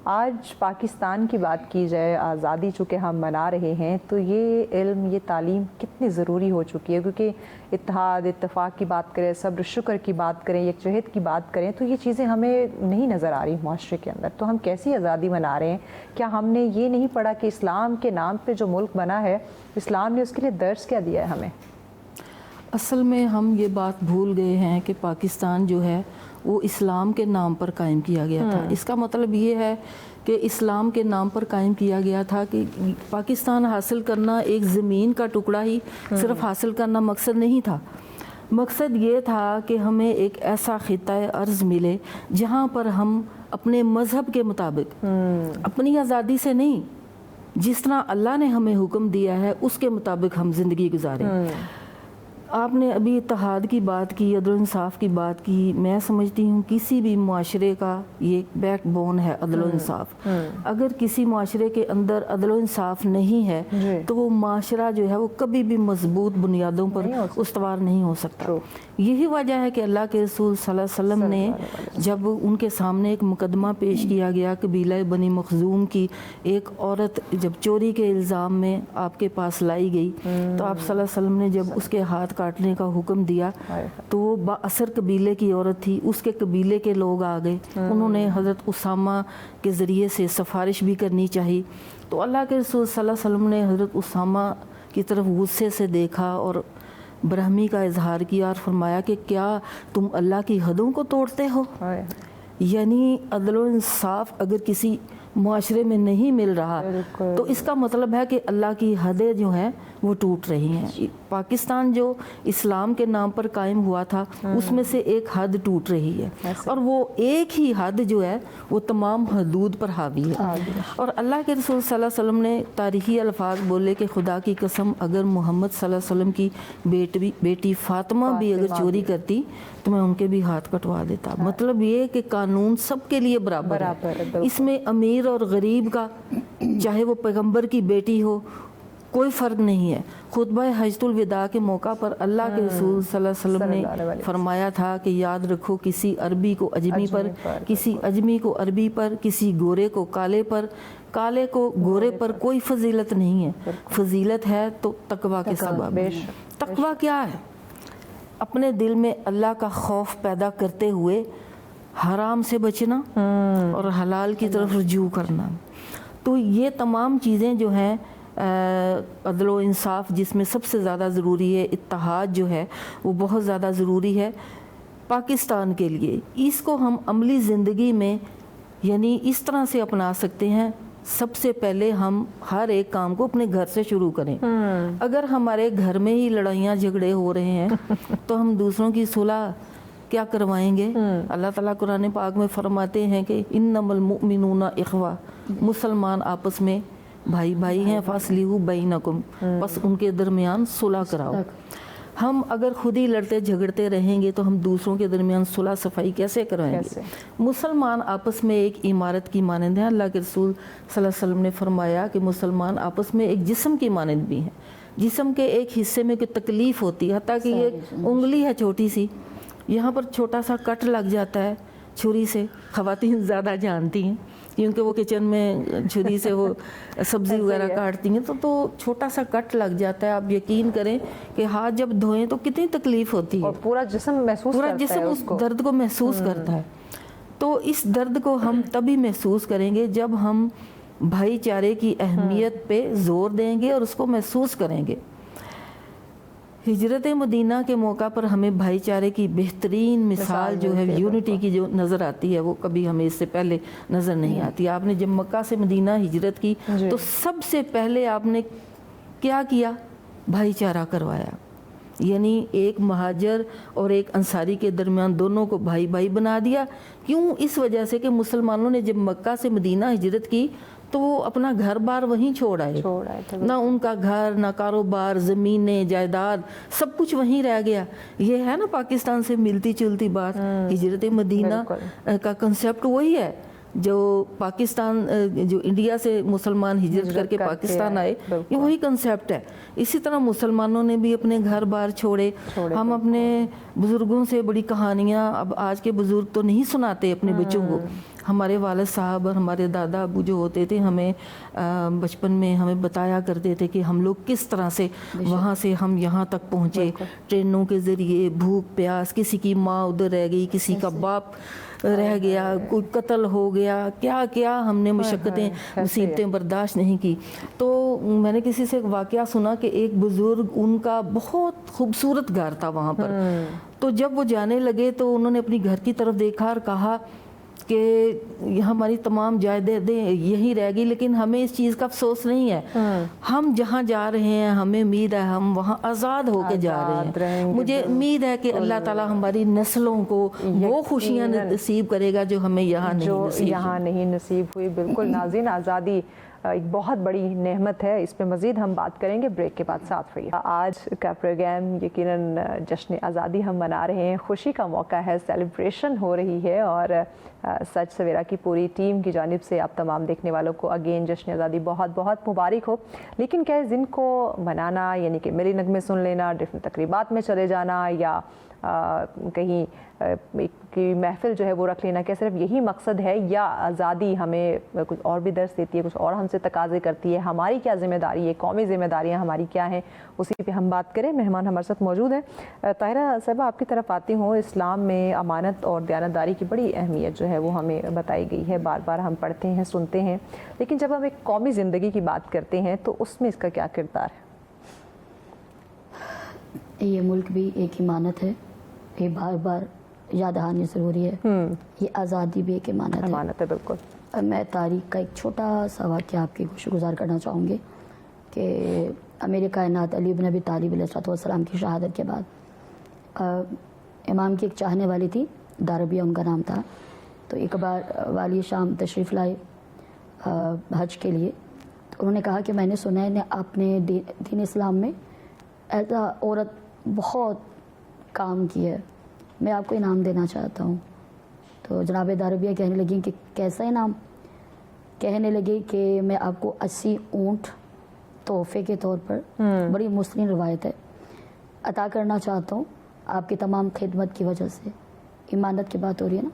آج پاکستان کی بات کی جائے، آزادی چونکہ ہم منا رہے ہیں، تو یہ علم، یہ تعلیم کتنی ضروری ہو چکی ہے، کیونکہ اتحاد اتفاق کی بات کریں، صبر شکر کی بات کریں، یکجہت کی بات کریں، تو یہ چیزیں ہمیں نہیں نظر آ رہی معاشرے کے اندر. تو ہم کیسی آزادی منا رہے ہیں؟ کیا ہم نے یہ نہیں پڑھا کہ اسلام کے نام پہ جو ملک بنا ہے، اسلام نے اس کے لیے درس کیا دیا ہے ہمیں؟ اصل میں ہم یہ بات بھول گئے ہیں کہ پاکستان جو ہے وہ اسلام کے نام پر قائم کیا گیا تھا. اس کا مطلب یہ ہے کہ اسلام کے نام پر قائم کیا گیا تھا کہ پاکستان حاصل کرنا ایک زمین کا ٹکڑا ہی صرف حاصل کرنا مقصد نہیں تھا. مقصد یہ تھا کہ ہمیں ایک ایسا خطہ ارض ملے جہاں پر ہم اپنے مذہب کے مطابق، اپنی آزادی سے نہیں، جس طرح اللہ نے ہمیں حکم دیا ہے اس کے مطابق ہم زندگی گزاریں. آپ نے ابھی اتحاد کی بات کی، عدل و انصاف کی بات کی. میں سمجھتی ہوں کسی بھی معاشرے کا یہ بیک بون ہے عدل و انصاف. اگر کسی معاشرے کے اندر عدل و انصاف نہیں ہے تو وہ معاشرہ جو ہے وہ کبھی بھی مضبوط بنیادوں پر استوار نہیں ہو سکتا. یہی وجہ ہے کہ اللہ کے رسول صلی اللہ علیہ وسلم نے جب ان کے سامنے ایک مقدمہ پیش کیا گیا، قبیلہ بنی مخزوم کی ایک عورت جب چوری کے الزام میں آپ کے پاس لائی گئی، تو آپ صلی اللہ علیہ وسلم نے جب اس کے ہاتھ کاٹنے کا حکم دیا تو وہ با اثر قبیلے کی عورت تھی. اس کے قبیلے کے لوگ آ گئے، انہوں نے حضرت اسامہ کے ذریعے سے سفارش بھی کرنی چاہیے. تو اللہ کے رسول صلی اللہ علیہ وسلم نے حضرت اسامہ کی طرف غصے سے دیکھا اور برہمی کا اظہار کیا اور فرمایا کہ کیا تم اللہ کی حدوں کو توڑتے ہو؟ یعنی عدل و انصاف اگر کسی معاشرے میں نہیں مل رہا تو اس کا مطلب ہے کہ اللہ کی حدیں جو ہیں وہ ٹوٹ رہی ہیں. پاکستان جو اسلام کے نام پر قائم ہوا تھا اس میں سے ایک حد ٹوٹ رہی ہے، اور وہ ایک ہی حد جو ہے وہ تمام حدود پر حاوی ہے. اور اللہ کے رسول صلی اللہ علیہ وسلم نے تاریخی الفاظ بولے کہ خدا کی قسم اگر محمد صلی اللہ علیہ وسلم کی بیٹی فاطمہ بھی اگر چوری کرتی تو میں ان کے بھی ہاتھ کٹوا دیتا. مطلب یہ کہ قانون سب کے لیے برابر ہے. اس میں امیر اور غریب کا، چاہے وہ پیغمبر کی بیٹی ہو، کوئی فرق نہیں ہے. خطبہ حجۃ الوداع کے موقع پر اللہ کے رسول صلی اللہ علیہ وسلم نے فرمایا تھا کہ یاد رکھو کسی عربی کو اجمی پر، کسی اجمی کو عربی پر، کسی گورے کو کالے پر، کالے کو گورے پر کوئی فضیلت نہیں ہے. فضیلت ہے تو تقویٰ کے سبب. تقویٰ کیا ہے؟ اپنے دل میں اللہ کا خوف پیدا کرتے ہوئے حرام سے بچنا اور حلال کی طرف رجوع کرنا. تو یہ تمام چیزیں جو ہیں، عدل و انصاف جس میں سب سے زیادہ ضروری ہے، اتحاد جو ہے وہ بہت زیادہ ضروری ہے پاکستان کے لیے. اس کو ہم عملی زندگی میں یعنی اس طرح سے اپنا سکتے ہیں. سب سے پہلے ہم ہر ایک کام کو اپنے گھر سے شروع کریں. اگر ہمارے گھر میں ہی لڑائیاں جھگڑے ہو رہے ہیں تو ہم دوسروں کی صلح کیا کروائیں گے؟ اللہ تعالیٰ قرآن پاک میں فرماتے ہیں کہ انما المؤمنون اخوہ، مسلمان آپس میں بھائی بھائی ہیں، فاصلحوا بینکم، بس ان کے درمیان صلح کراؤ. ہم اگر خود ہی لڑتے جھگڑتے رہیں گے تو ہم دوسروں کے درمیان صلح صفائی کیسے کروائیں گے؟ مسلمان آپس میں ایک عمارت کی مانند ہیں. اللہ کے رسول صلی اللہ علیہ وسلم نے فرمایا کہ مسلمان آپس میں ایک جسم کی مانند بھی ہیں. جسم کے ایک حصے میں کوئی تکلیف ہوتی ہے، حتیٰ کہ یہ انگلی ہے چھوٹی سی، یہاں پر چھوٹا سا کٹ لگ جاتا ہے چھری سے. خواتین زیادہ جانتی ہیں کیونکہ وہ کچن میں چھری سے وہ سبزی وغیرہ کاٹتی ہیں، تو چھوٹا سا کٹ لگ جاتا ہے. آپ یقین کریں کہ ہاتھ جب دھوئیں تو کتنی تکلیف ہوتی ہے، اور پورا جسم محسوس پورا کرتا ہے جسم اس درد کو محسوس کرتا ہے. تو اس درد کو ہم تبھی محسوس کریں گے جب ہم بھائی چارے کی اہمیت پہ زور دیں گے اور اس کو محسوس کریں گے. ہجرت مدینہ کے موقع پر ہمیں بھائی چارے کی بہترین مثال جو ہے یونٹی کی جو نظر آتی ہے وہ کبھی ہمیں اس سے پہلے نظر نہیں آتی. آپ نے جب مکہ سے مدینہ ہجرت کی تو سب سے پہلے آپ نے کیا کیا؟ بھائی چارہ کروایا. یعنی ایک مہاجر اور ایک انصاری کے درمیان دونوں کو بھائی بھائی بنا دیا. کیوں؟ اس وجہ سے کہ مسلمانوں نے جب مکہ سے مدینہ ہجرت کی تو وہ اپنا گھر بار وہیں چھوڑ آئے نہ ان کا گھر، نہ کاروبار، زمینیں، جائیداد، سب کچھ وہیں رہ گیا. یہ ہے نا پاکستان سے ملتی جلتی بات. ہجرت مدینہ کا کنسیپٹ وہی ہے جو پاکستان، جو انڈیا سے مسلمان ہجرت کر کے پاکستان آئے، یہ وہی کنسیپٹ ہے. اسی طرح مسلمانوں نے بھی اپنے گھر بار چھوڑے. ہم اپنے بزرگوں سے بڑی کہانیاں، اب آج کے بزرگ تو نہیں سناتے اپنے بچوں کو. ہمارے والد صاحب اور ہمارے دادا ابو جو ہوتے تھے ہمیں بچپن میں ہمیں بتایا کرتے تھے کہ ہم لوگ کس طرح سے وہاں سے ہم یہاں تک پہنچے، ٹرینوں کے ذریعے، بھوک پیاس، کسی کی ماں ادھر رہ گئی، کسی کا باپ رہ گیا، کوئی قتل ہو گیا، کیا کیا ہم نے مشقتیں مصیبتیں برداشت نہیں کی. تو میں نے کسی سے ایک واقعہ سنا کہ ایک بزرگ، ان کا بہت خوبصورت گھر تھا وہاں پر. تو جب وہ جانے لگے تو انہوں نے اپنی گھر کی طرف دیکھا اور کہا کہ ہماری تمام جائیدادیں یہی رہ گئی، لیکن ہمیں اس چیز کا افسوس نہیں ہے. ہم جہاں جا رہے ہیں ہمیں امید ہے ہم وہاں آزاد ہو کے جا رہے ہیں. مجھے امید ہے کہ اللہ تعالیٰ ہماری نسلوں کو وہ خوشیاں نصیب کرے گا جو ہمیں یہاں نہیں نصیب ہوئی. بالکل ناظرین، آزادی ایک بہت بڑی نعمت ہے. اس پہ مزید ہم بات کریں گے بریک کے بعد. ساتھ رہیے. آج کا پروگرام یقیناً جشن آزادی ہم منا رہے ہیں، خوشی کا موقع ہے، سیلیبریشن ہو رہی ہے، اور سچ سویرا کی پوری ٹیم کی جانب سے آپ تمام دیکھنے والوں کو اگین جشن آزادی بہت بہت مبارک ہو. لیکن کیا اس دن کو منانا یعنی کہ ملی نغمے سن لینا، ڈفرینٹ تقریبات میں چلے جانا، یا کہیں کی محفل جو ہے وہ رکھ لینا، کیا صرف یہی مقصد ہے، یا آزادی ہمیں کچھ اور بھی درس دیتی ہے، کچھ اور ہم سے تقاضے کرتی ہے؟ ہماری کیا ذمہ داری ہے، قومی ذمہ داریاں ہماری کیا ہیں، اسی پہ ہم بات کریں. مہمان ہمارے ساتھ موجود ہیں. طاہرہ صاحبہ، آپ کی طرف آتی ہوں. اسلام میں امانت اور دیانتداری کی بڑی اہمیت جو ہے وہ ہمیں بتائی گئی ہے، بار بار ہم پڑھتے ہیں، سنتے ہیں. لیکن جب ہم ایک قومی زندگی کی بات کرتے ہیں تو اس میں اس کا کیا کردار ہے؟ یہ ملک بھی ایک امانت ہے، یہ بار بار یاد دہانی ضروری ہے. یہ آزادی بھی ایک امانت ہے. بالکل. میں تاریخ کا ایک چھوٹا سا واقعہ آپ کی گزار کرنا چاہوں گی کہ امیر کائنات علی بن ابی طالب علیہ السلام کی شہادت کے بعد امام کی ایک چاہنے والی تھی، داربیہ ان کا نام تھا. تو ایک بار والی شام تشریف لائے حج کے لیے. تو انہوں نے کہا کہ میں نے سنا ہے آپ نے دین اسلام میں ایسا عورت بہت کام کی ہے، میں آپ کو انعام دینا چاہتا ہوں. تو جناب داربیہ کہنے لگیں کہ کیسا انعام؟ کہنے لگے کہ میں آپ کو 80 اونٹ تحفے کے طور پر، بڑی مسلم روایت ہے، عطا کرنا چاہتا ہوں آپ کی تمام خدمت کی وجہ سے. امانت کی بات ہو رہی ہے نا.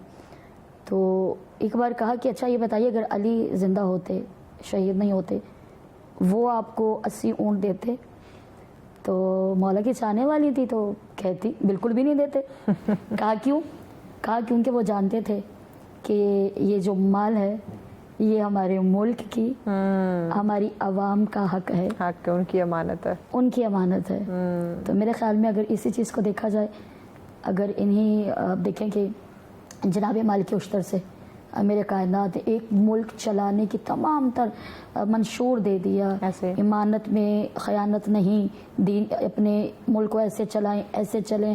تو ایک بار کہا کہ اچھا یہ بتائیے اگر علی زندہ ہوتے، شہید نہیں ہوتے، وہ آپ کو 80 اونٹ دیتے؟ تو مولا کی چاہنے والی تھی تو کہتی بالکل بھی نہیں دیتے. کہا کیوں؟ کہا کیونکہ وہ جانتے تھے کہ یہ جو مال ہے یہ ہمارے ملک کی، ہماری عوام کا حق ہے، ان کی امانت ہے، ان کی امانت ہے. تو میرے خیال میں اگر اسی چیز کو دیکھا جائے، اگر انہیں آپ دیکھیں کہ جناب مالک اشتر سے میرے کائنات ایک ملک چلانے کی تمام تر منشور دے دیا، امانت میں خیانت نہیں، دین اپنے ملک کو ایسے چلائیں، ایسے چلیں.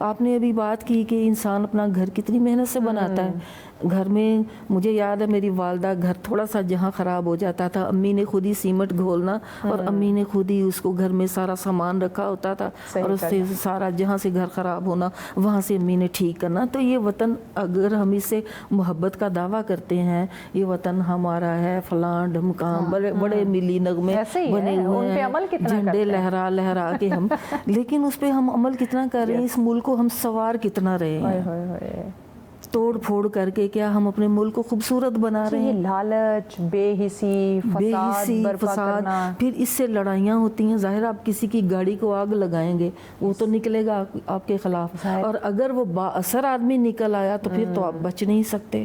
آپ نے ابھی بات کی کہ انسان اپنا گھر کتنی محنت سے بناتا ہے. گھر میں مجھے یاد ہے میری والدہ گھر تھوڑا سا جہاں خراب ہو جاتا تھا امی نے خود ہی سیمنٹ گھولنا اور امی نے خود ہی اس کو گھر میں سارا سامان رکھا ہوتا تھا اور اس سے سارا جہاں سے گھر خراب ہونا وہاں سے امی نے ٹھیک کرنا. تو یہ وطن اگر ہم اس سے محبت کا دعویٰ کرتے ہیں یہ وطن ہمارا ہے فلاں ڈھمکاں بڑے ملی نغمے بنے ہوئے ہیں جھنڈے لہرا لہرا کے ہم لیکن اس پہ ہم عمل کتنا کر رہے ہیں, اس ملک کو ہم سوار کتنا رہے ہیں, توڑ پھوڑ کر کے کیا ہم اپنے ملک کو خوبصورت بنا رہے ہیں. لالچ, بے حسی, فساد, پھر اس سے لڑائیاں ہوتی ہیں. ظاہر آپ کسی کی گاڑی کو آگ لگائیں گے وہ تو نکلے گا آپ کے خلاف, اور اگر وہ با اثر آدمی نکل آیا تو پھر تو آپ بچ نہیں سکتے.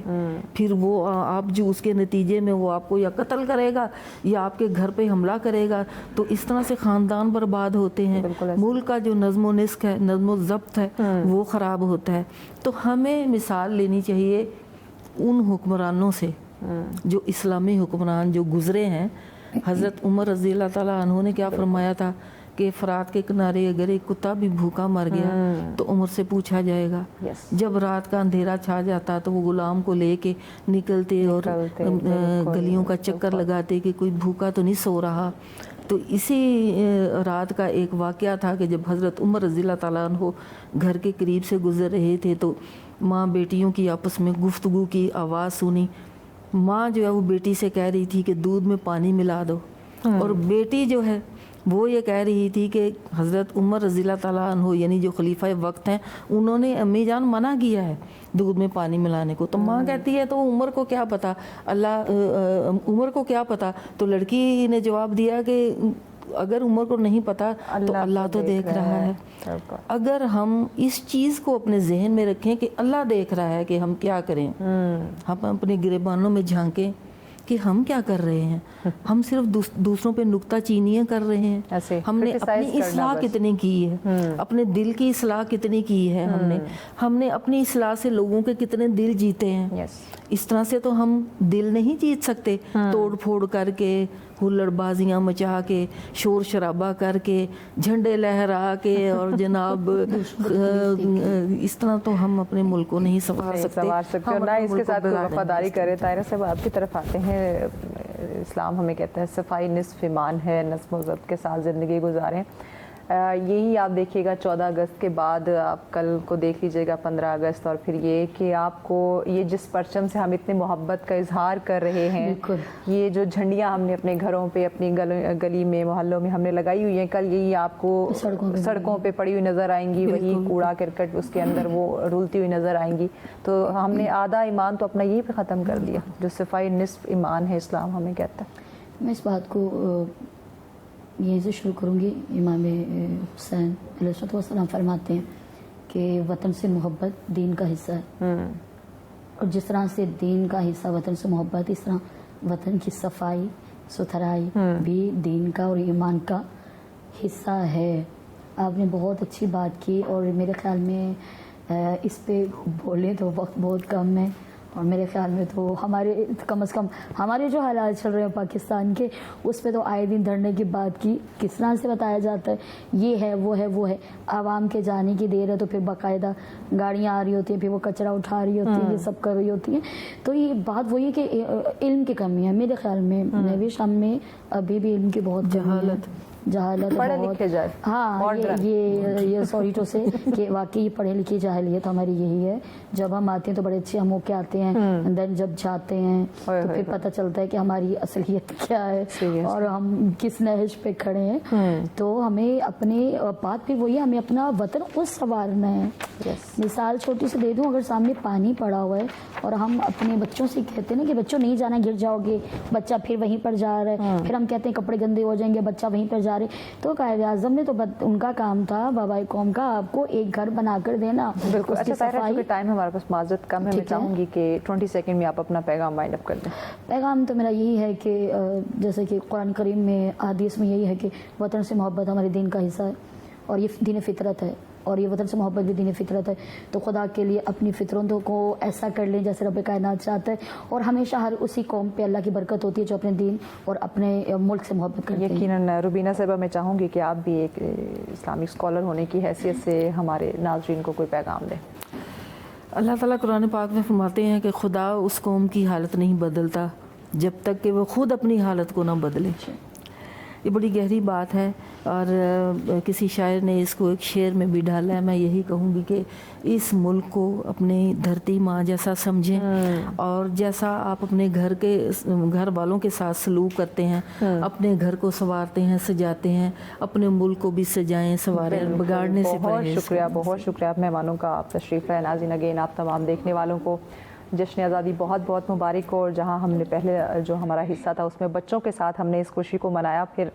پھر وہ آپ جو اس کے نتیجے میں وہ آپ کو یا قتل کرے گا یا آپ کے گھر پہ حملہ کرے گا. تو اس طرح سے خاندان برباد ہوتے ہیں, ملک کا جو نظم و نسق ہے, نظم و ضبط ہے وہ خراب ہوتا ہے. تو ہمیں مثال لینی چاہیے ان حکمرانوں سے جو اسلامی حکمران جو گزرے ہیں. حضرت عمر رضی اللہ تعالیٰ عنہ نے کیا فرمایا تھا کہ فرات کے کنارے اگر ایک کتا بھی بھوکا مر گیا تو عمر سے پوچھا جائے گا. جب رات کا اندھیرا چھا جاتا تو وہ غلام کو لے کے نکلتے اور گلیوں کا چکر لگاتے کہ کوئی بھوکا تو نہیں سو رہا. تو اسی رات کا ایک واقعہ تھا کہ جب حضرت عمر رضی اللہ تعالیٰ عنہ گھر کے قریب سے گزر رہے تھے تو ماں بیٹیوں کی آپس میں گفتگو کی آواز سنی. ماں جو ہے وہ بیٹی سے کہہ رہی تھی کہ دودھ میں پانی ملا دو, اور بیٹی جو ہے وہ یہ کہہ رہی تھی کہ حضرت عمر رضی اللہ تعالیٰ عنہ یعنی جو خلیفہ وقت ہیں انہوں نے امی جان منع کیا ہے دودھ میں پانی ملانے کو. تو ماں کہتی ہے تو عمر کو کیا پتا, عمر کو کیا پتا. تو لڑکی نے جواب دیا کہ اگر عمر کو نہیں پتا تو اللہ تو دیکھ رہا ہے. اگر ہم اس چیز کو اپنے ذہن میں رکھیں کہ اللہ دیکھ رہا ہے کہ ہم کیا کریں, ہم اپنے گریبانوں میں جھانکیں کہ ہم کیا کر رہے ہیں. ہم صرف دوسروں پہ نکتہ چینیاں کر رہے ہیں. ہم نے اپنی اصلاح کتنی کی ہے, اپنے دل کی اصلاح کتنی کی ہے, ہم نے اپنی اصلاح سے لوگوں کے کتنے دل جیتے ہیں. اس طرح سے تو ہم دل نہیں جیت سکتے توڑ پھوڑ کر کے, ہلڑ بازیاں مچا کے, شور شرابہ کر کے, جھنڈے لہرا کے, اور جناب اس طرح تو ہم اپنے ملک کو نہیں سنوار سکتے. اور نہ اس کے ساتھ وفاداری کرے. طاہرہ صاحب آپ کی طرف آتے ہیں. اسلام ہمیں کہتا ہے صفائی نصف ایمان ہے, نظم و ضبط کے ساتھ زندگی گزاریں. یہی آپ دیکھیے گا 14 اگست کے بعد آپ کل کو دیکھ لیجئے گا 15 اگست, اور پھر یہ کہ آپ کو یہ جس پرچم سے ہم اتنے محبت کا اظہار کر رہے ہیں, یہ جو جھنڈیاں ہم نے اپنے گھروں پہ, اپنی گلی میں, محلوں میں ہم نے لگائی ہوئی ہیں, کل یہی آپ کو سڑکوں پہ پڑی ہوئی نظر آئیں گی, وہی کوڑا کرکٹ اس کے اندر وہ رولتی ہوئی نظر آئیں گی. تو ہم نے آدھا ایمان تو اپنا یہی پہ ختم کر دیا جو صفائی نصف ایمان ہے اسلام ہمیں کہتا ہے. میں اس بات کو یہیں سے شروع کروں گی. امام حسین علیہ السلام فرماتے ہیں کہ وطن سے محبت دین کا حصہ ہے, اور جس طرح سے دین کا حصہ وطن سے محبت, اس طرح وطن کی صفائی ستھرائی بھی دین کا اور ایمان کا حصہ ہے. آپ نے بہت اچھی بات کی, اور میرے خیال میں اس پہ بولیں تو وقت بہت کم ہے, اور میرے خیال میں تو ہمارے کم از کم ہمارے جو حالات چل رہے ہیں پاکستان کے, اس پہ تو آئے دن دھرنے کی بات کی کس طرح سے بتایا جاتا ہے یہ ہے وہ ہے وہ ہے. عوام کے جانے کی دیر ہے تو پھر باقاعدہ گاڑیاں آ رہی ہوتی ہیں, پھر وہ کچرا اٹھا رہی ہوتی ہیں, یہ سب کر رہی ہوتی ہیں. تو یہ بات وہی ہے کہ علم کی کمی ہے میرے خیال میں. نوی شام میں ابھی بھی علم کی بہت جہالت پڑھے لکھے جائے. ہاں یہ سوری ٹو سے کہ واقعی پڑھے لکھے جاہلیت ہماری یہی ہے. جب ہم آتے ہیں تو بڑے اچھے ہم ہو کے آتے ہیں, دین جب جاتے ہیں تو پھر پتہ چلتا ہے کہ ہماری اصلیت کیا ہے اور ہم کس نہج پہ کھڑے ہیں. تو ہمیں اپنے بات پہ وہی ہمیں اپنا وطن خود سنوارنا ہے. مثال چھوٹی سی دے دوں, اگر سامنے پانی پڑا ہوا ہے اور ہم اپنے بچوں سے کہتے ہیں نا کہ بچوں نہیں جانا گر جاؤ گے, بچہ پھر وہیں پر جا رہا ہے, پھر ہم کہتے ہیں کپڑے گندے ہو جائیں گے, بچہ وہیں پر جا رہے. تو قائد اعظم نے تو ان کا کام تھا بابا قوم کا آپ کو ایک گھر بنا کر دینا. بالکل. اچھا طاہرہ, ٹائم ہمارے پاس معذرت کم ہے, میں چاہوں گی کہ 20 سیکنڈ میں آپ اپنا پیغام وائنڈ اپ کر دیں. پیغام تو میرا یہی ہے کہ جیسے کہ قرآن کریم میں حدیث میں یہی ہے کہ وطن سے محبت ہمارے دین کا حصہ ہے, اور یہ دین فطرت ہے. اور یہ وطن سے محبت بھی دین فطرت ہے، تو خدا کے لیے اپنی فطرتوں کو ایسا کر لیں جیسے رب کائنات چاہتا ہے، اور ہمیشہ ہر اسی قوم پہ اللہ کی برکت ہوتی ہے جو اپنے دین اور اپنے ملک سے محبت کرتے ہیں۔ یقیناً روبینہ صاحبہ، میں چاہوں گی کہ آپ بھی ایک اسلامک اسکالر ہونے کی حیثیت سے ہمارے ناظرین کو کوئی پیغام دیں۔ اللہ تعالیٰ قرآن پاک میں فرماتے ہیں کہ خدا اس قوم کی حالت نہیں بدلتا جب تک کہ وہ خود اپنی حالت کو نہ بدلے۔ یہ بڑی گہری بات ہے، اور کسی شاعر نے اس کو ایک شعر میں بھی ڈالا ہے۔ میں یہی کہوں گی کہ اس ملک کو اپنی دھرتی ماں جیسا سمجھیں، اور جیسا آپ اپنے گھر والوں کے ساتھ سلوک کرتے ہیں، اپنے گھر کو سنوارتے ہیں، سجاتے ہیں، اپنے ملک کو بھی سجائیں سنواریں، بگاڑنے سے پرہیز کریں۔ بہت شکریہ آپ مہمانوں کا، آپ تشریف لائے۔ ناظرین اگین آپ تمام دیکھنے والوں کو جشن آزادی بہت بہت مبارک ہو، اور جہاں ہم نے پہلے جو ہمارا حصہ تھا اس میں بچوں کے ساتھ ہم نے اس خوشی کو منایا، پھر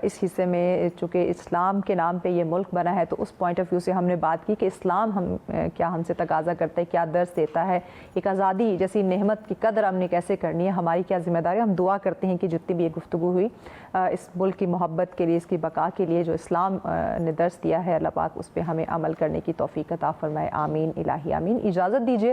اس حصے میں چونکہ اسلام کے نام پہ یہ ملک بنا ہے تو اس پوائنٹ آف ویو سے ہم نے بات کی کہ اسلام کیا ہم سے تقاضا کرتا ہے، کیا درس دیتا ہے، ایک آزادی جیسی نعمت کی قدر ہم نے کیسے کرنی ہے، ہماری کیا ذمہ داری ہے۔ ہم دعا کرتے ہیں کہ جتنی بھی یہ گفتگو ہوئی اس ملک کی محبت کے لیے، اس کی بقا کے لیے جو اسلام نے درس دیا ہے، اللہ پاک اس پہ ہمیں عمل کرنے کی توفیق عطا فرمائے۔ آمین الہی آمین۔ اجازت دیجیے